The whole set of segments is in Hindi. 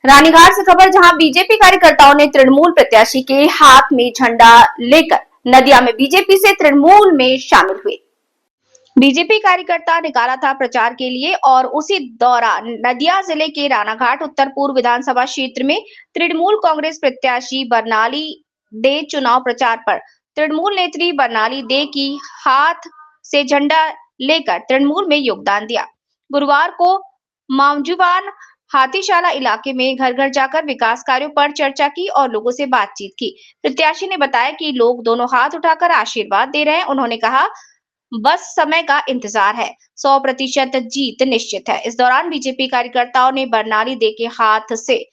रानीघाट से खबर, जहां बीजेपी कार्यकर्ताओं ने तृणमूल प्रत्याशी के हाथ में झंडा लेकर नदिया में बीजेपी से तृणमूल में शामिल हुए। बीजेपी कार्यकर्ता निकाला था प्रचार के लिए और उसी दौरान नदिया जिले के रानाघाट उत्तर पूर्व विधानसभा क्षेत्र में तृणमूल कांग्रेस प्रत्याशी बरनाली दे चुनाव प्रचार पर तृणमूल नेत्री बरनाली दे की हाथ से झंडा लेकर तृणमूल में योगदान दिया। गुरुवार को मामजूबान हाथीशाला इलाके में घर घर जाकर विकास कार्यों पर चर्चा की और लोगों से बातचीत की। प्रत्याशी ने बताया कि लोग दोनों हाथ उठाकर आशीर्वाद दे रहे हैं। उन्होंने कहा, बस समय का इंतजार है, 100% जीत निश्चित है। इस दौरान बीजेपी कार्यकर्ताओं ने बरनाली दे के हाथ से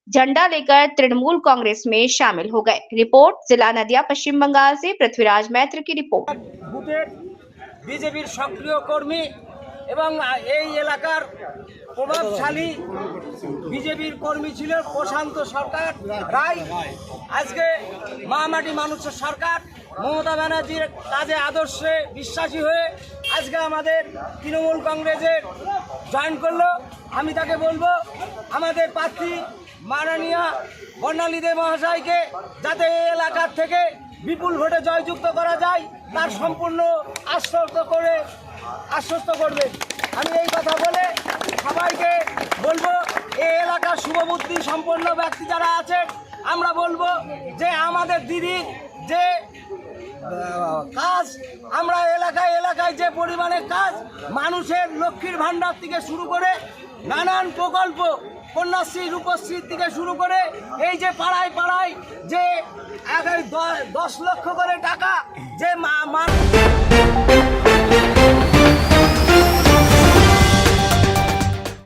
झंडा लेकर तृणमूल कांग्रेस में शामिल हो गए। रिपोर्ट जिला नदिया, पश्चिम बंगाल से पृथ्वीराज मैत्र की रिपोर्ट। बीजेपी सक्रिय कर्मी এবং এই এলাকার প্রভাবশালী বিজেপির কর্মী ছিল প্রশান্ত সরকার রায়। আজকে মহামাটি মানুষের সরকার মমতা ব্যানার্জির কাজে আদর্শে বিশ্বাসী হয়ে আজকে আমাদের তৃণমূল কংগ্রেসে জয়েন করলো। আমি তাকে বলবো আমাদের প্রার্থী মাননীয় বর্ণালী দে মহাশয়কে যাতে এই এলাকার থেকে বিপুল ভোটে জয়যুক্ত করা যায় তার সম্পূর্ণ আশ্বস্ত করবে। আমি এই কথা বলে সবাইকে বলবো এই এলাকার শুভবুদ্ধি সম্পন্ন ব্যক্তি যারা আছে আমরা বলবো যে আমাদের দিদি যে কাজ আমরা এলাকায় যে পরিমাণে কাজ মানুষের লক্ষ্মীর ভান্ডার থেকে শুরু করে নানান প্রকল্প কন্যাশ্রী রূপশ্রীর থেকে শুরু করে এই যে পাড়ায় পাড়ায় যে 10 লক্ষ করে টাকা যে